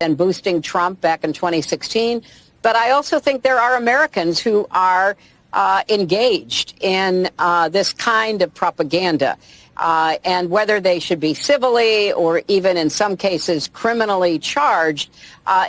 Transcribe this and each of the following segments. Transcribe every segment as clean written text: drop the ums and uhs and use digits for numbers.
and boosting Trump back in 2016. But I also think there are Americans who are engaged in this kind of propaganda. And whether they should be civilly or even in some cases criminally charged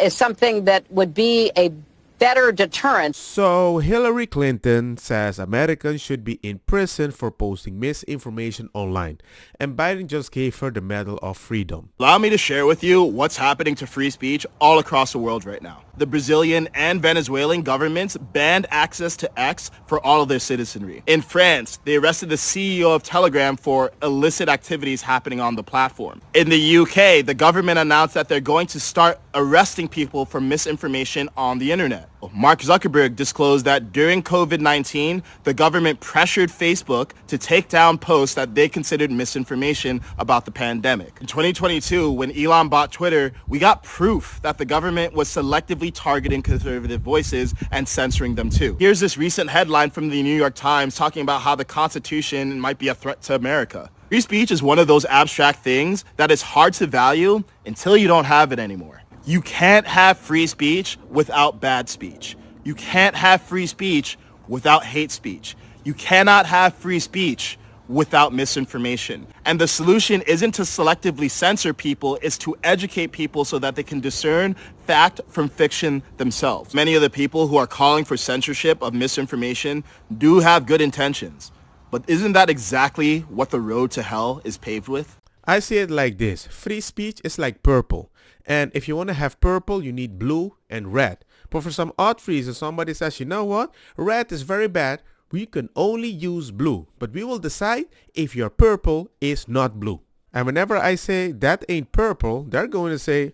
is something that would be a better deterrent. So Hillary Clinton says Americans should be in prison for posting misinformation online, and Biden just gave her the Medal of Freedom. Allow me to share with you what's happening to free speech all across the world right now. The Brazilian and Venezuelan governments banned access to X for all of their citizenry. In France, they arrested the CEO of Telegram for illicit activities happening on the platform. In the UK, the government announced that they're going to start arresting people for misinformation on the internet. Mark Zuckerberg disclosed that during COVID-19, the government pressured Facebook to take down posts that they considered misinformation about the pandemic. In 2022, when Elon bought Twitter, we got proof that the government was selectively targeting conservative voices and censoring them too. Here's this recent headline from the New York Times talking about how the Constitution might be a threat to America. Free speech is one of those abstract things that is hard to value until you don't have it anymore. You can't have free speech without bad speech. You can't have free speech without hate speech. You cannot have free speech without misinformation. And the solution isn't to selectively censor people, it's to educate people so that they can discern fact from fiction themselves. Many of the people who are calling for censorship of misinformation do have good intentions. But isn't that exactly what the road to hell is paved with? I see it like this. Free speech is like purple. And if you want to have purple, you need blue and red. But for some odd reason, somebody says, you know what? Red is very bad. We can only use blue. But we will decide if your purple is not blue. And whenever I say that ain't purple, they're going to say,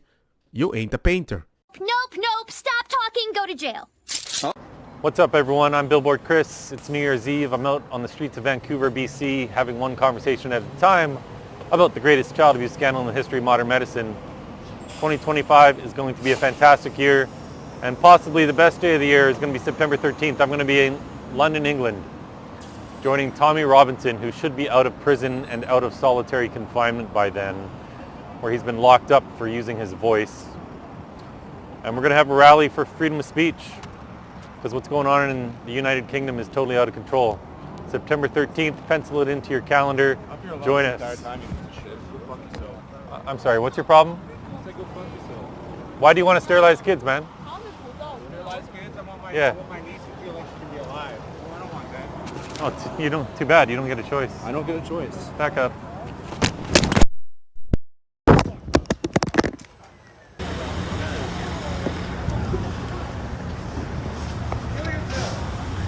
you ain't a painter. Nope. Stop talking. Go to jail. What's up, everyone? I'm Billboard Chris. It's New Year's Eve. I'm out on the streets of Vancouver, BC, having one conversation at a time about the greatest child abuse scandal in the history of modern medicine. 2025 is going to be a fantastic year, and possibly the best day of the year is going to be September 13th. I'm going to be in London, England, joining Tommy Robinson, who should be out of prison and out of solitary confinement by then, where he's been locked up for using his voice. And we're going to have a rally for freedom of speech, because what's going on in the United Kingdom is totally out of control. September 13th, pencil it into your calendar. Join us. I'm sorry, what's your problem? Why do you want to sterilize kids, man? Sterilize kids? I want my niece to feel like she can be alive. I don't want that. Oh, you don't. Too bad. You don't get a choice. I don't get a choice. Back up.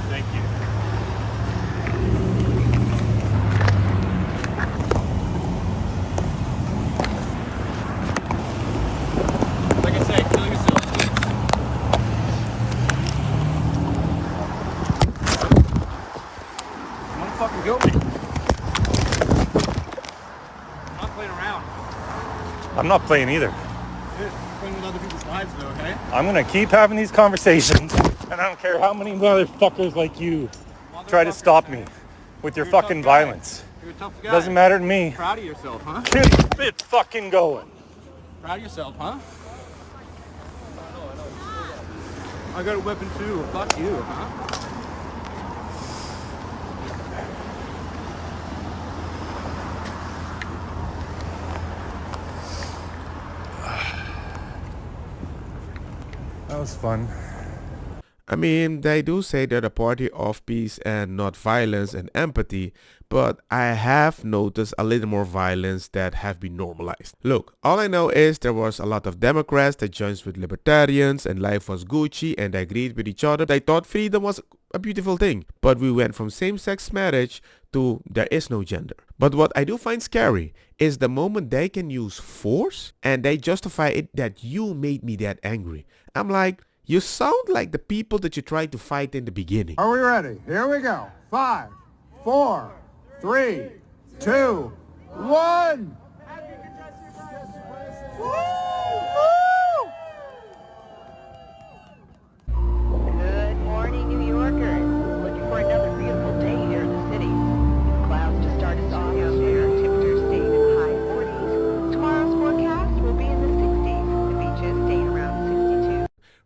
Thank you. Like I said, kill yourself, please. I'm gonna fucking go. I'm not playing around. I'm not playing either. Dude, I'm playing with other people's lives though, okay? I'm going to keep having these conversations, and I don't care how many motherfuckers like you try to stop me with your fucking violence. You're a tough guy. Doesn't matter to me. Proud of yourself, huh? Keep it fucking going. Proud of yourself, huh? I got a weapon too. Fuck you, huh? That was fun. I mean, they do say they're the party of peace and not violence and empathy, but I have noticed a little more violence that have been normalized. Look, all I know is there was a lot of Democrats that joined with libertarians and life was Gucci and they agreed with each other. They thought freedom was a beautiful thing, but we went from same-sex marriage to there is no gender. But what I do find scary is the moment they can use force and they justify it that you made me that angry. I'm like, you sound like the people that you tried to fight in the beginning. Are we ready? Here we go. 5, 4, 3, 2, 1. Good morning, New Yorkers. Looking for another beautiful day here in the city. Clouds to start us off out there. Temperatures staying in the high 40s. Tomorrow's forecast will be in the 60s. The beaches staying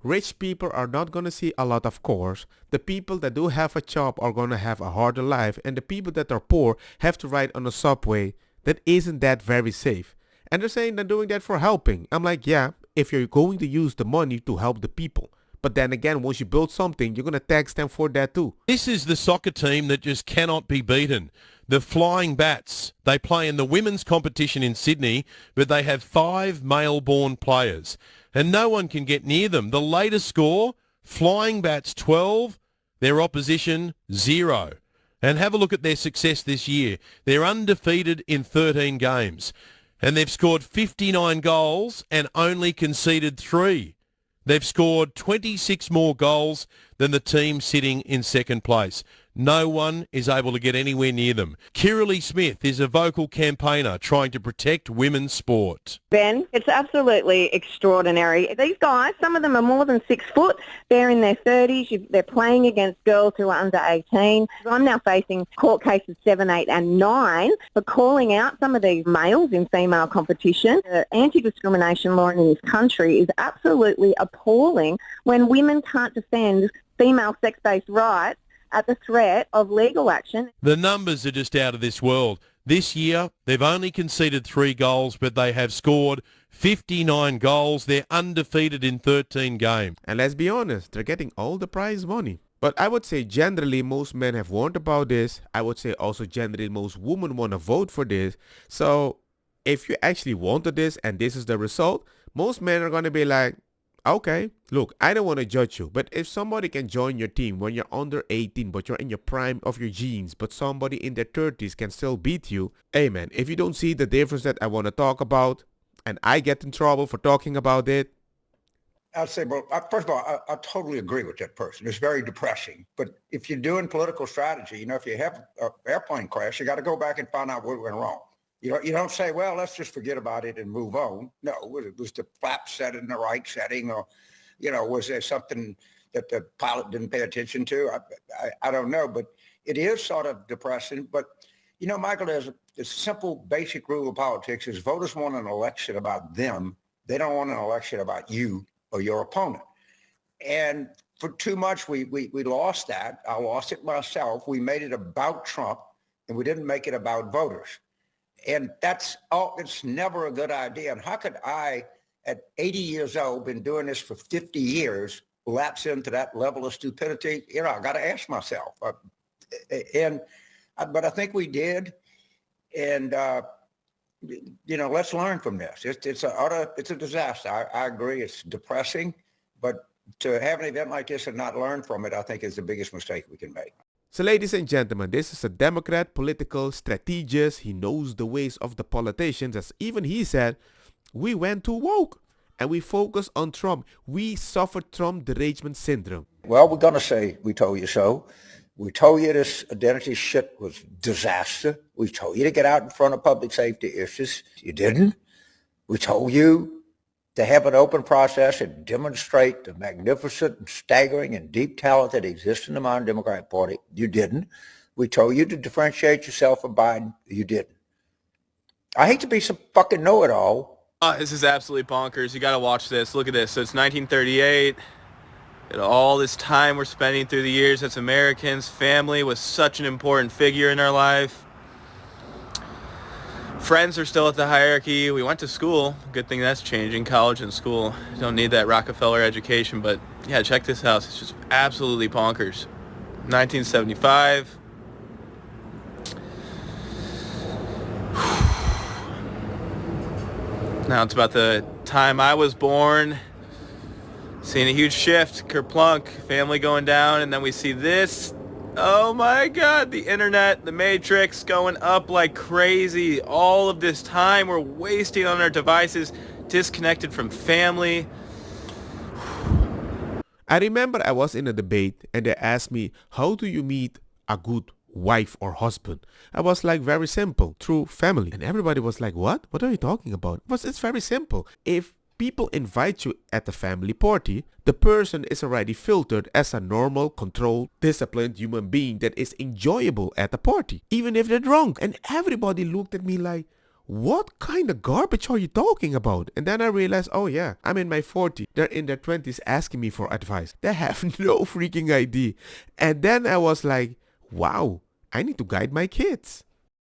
Rich people are not going to see a lot, of course. The people that do have a job are going to have a harder life, and the people that are poor have to ride on a subway that isn't that very safe. And they're saying they're doing that for helping. I'm like, yeah, if you're going to use the money to help the people. But then again, once you build something, you're going to tax them for that too. This is the soccer team that just cannot be beaten. The Flying Bats. They play in the women's competition in Sydney, but they have 5 male-born players. And no one can get near them. The latest score, Flying Bats 12, their opposition 0. And have a look at their success this year. They're undefeated in 13 games. And they've scored 59 goals and only conceded 3. They've scored 26 more goals than the team sitting in second place. No one is able to get anywhere near them. Kiralee Smith is a vocal campaigner trying to protect women's sport. Ben, it's absolutely extraordinary. These guys, some of them are more than 6 foot. They're in their 30s. They're playing against girls who are under 18. I'm now facing court cases 7, 8 and 9 for calling out some of these males in female competition. The anti-discrimination law in this country is absolutely appalling when women can't defend female sex-based rights at the threat of legal action. The numbers are just out of this world. This year, they've only conceded 3 goals, but they have scored 59 goals. They're undefeated in 13 games. And let's be honest, they're getting all the prize money. But I would say generally most men have warned about this. I would say also generally most women want to vote for this. So if you actually wanted this and this is the result, most men are going to be like, okay, look, I don't want to judge you, but if somebody can join your team when you're under 18, but you're in your prime of your genes, but somebody in their 30s can still beat you, hey man, if you don't see the difference that I want to talk about, and I get in trouble for talking about it, I'd say, well, first of all, I totally agree with that person. It's very depressing. But if you're doing political strategy, if you have an airplane crash, you got to go back and find out what went wrong. You don't say, well, let's just forget about it and move on. No, was the flap set in the right setting, or, was there something that the pilot didn't pay attention to? I don't know, but it is sort of depressing. But, Michael, there's a simple basic rule of politics is voters want an election about them. They don't want an election about you or your opponent. And for too much, we lost that. I lost it myself. We made it about Trump, and we didn't make it about voters. And it's never a good idea. And how could I, at 80 years old, been doing this for 50 years, lapse into that level of stupidity? I got to ask myself. But I think we did. And, let's learn from this. It's a disaster. I agree. It's depressing. But to have an event like this and not learn from it, I think is the biggest mistake we can make. So ladies and gentlemen, this is a Democrat political strategist. He knows the ways of the politicians. As even he said, we went too woke and we focused on Trump. We suffered Trump derangement syndrome. Well, we're going to say we told you so. We told you this identity shit was disaster. We told you to get out in front of public safety issues. You didn't. We told you to have an open process and demonstrate the magnificent and staggering and deep talent that exists in the modern Democratic Party. You didn't. We told you to differentiate yourself from Biden. You didn't. I hate to be some fucking know-it-all. This is absolutely bonkers. You got to watch this. Look at this. So it's 1938. All this time we're spending through the years as Americans. Family was such an important figure in our life. Friends are still at the hierarchy. We went to school. Good thing that's changing. College and school. You don't need that Rockefeller education. But yeah, check this out. It's just absolutely bonkers. 1975. Now it's about the time I was born. Seeing a huge shift. Kerplunk. Family going down. And then we see this. Oh my God, the internet, the matrix going up like crazy. All of this time we're wasting on our devices, disconnected from family. I remember I was in a debate and they asked me, how do you meet a good wife or husband? I was like, very simple, through family. And everybody was like, what? What are you talking about? It's very simple. If people invite you at the family party, the person is already filtered as a normal, controlled, disciplined human being that is enjoyable at the party, even if they're drunk. And everybody looked at me like, what kind of garbage are you talking about? And then I realized, oh yeah, I'm in my 40s. They're in their 20s asking me for advice. They have no freaking idea. And then I was like, wow, I need to guide my kids.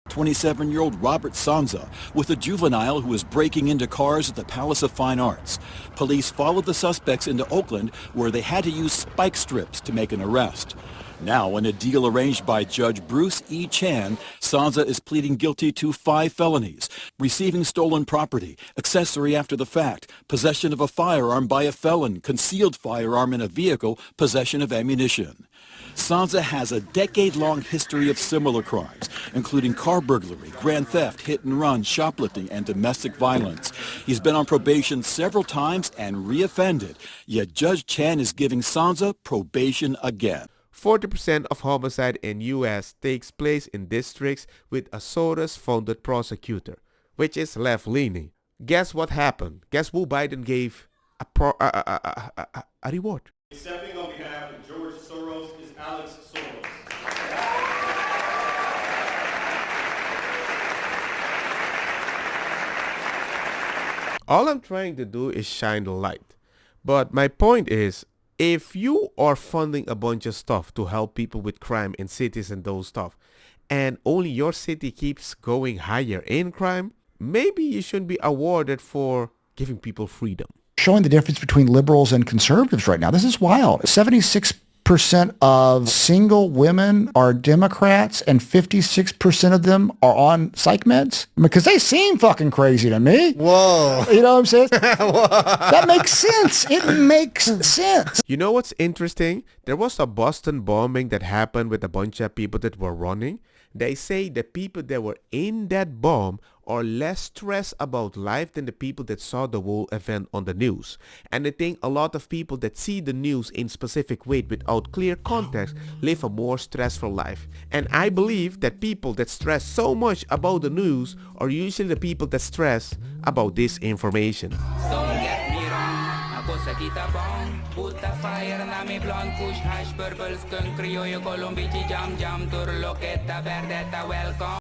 27-year-old Robert Sanza with a juvenile who was breaking into cars at the Palace of Fine Arts. Police followed the suspects into Oakland, where they had to use spike strips to make an arrest. Now, in a deal arranged by Judge Bruce E. Chan, Sanza is pleading guilty to 5 felonies: receiving stolen property, accessory after the fact, possession of a firearm by a felon, concealed firearm in a vehicle, possession of ammunition. Sanza has a decade-long history of similar crimes, including car burglary, grand theft, hit and run, shoplifting, and domestic violence. He's been on probation several times and reoffended, yet Judge Chan is giving Sanza probation again. 40% of homicide in U.S. takes place in districts with a Soros-funded prosecutor, which is left-leaning. Guess what happened? Guess who Biden gave a reward? Accepting on behalf of George Soros is Alex Soros. All I'm trying to do is shine the light. But my point is, if you are funding a bunch of stuff to help people with crime in cities and those stuff, and only your city keeps going higher in crime, maybe you shouldn't be awarded for giving people freedom. Showing the difference between liberals and conservatives right now. This is wild. 76% of single women are Democrats and 56% of them are on psych meds? Because they seem fucking crazy to me. Whoa. You know what I'm saying? That makes sense. It makes sense. You know what's interesting? There was a Boston bombing that happened with a bunch of people that were running. They say the people that were in that bomb are less stressed about life than the people that saw the whole event on the news. And I think a lot of people that see the news in specific way without clear context live a more stressful life. And I believe that people that stress so much about the news are usually the people that stress about this information. Don't get me wrong, ako sa kitabang Puta fire na mi blonde kush hash purple skunk criollo colombici jam jam turloqueta verdeta welcome.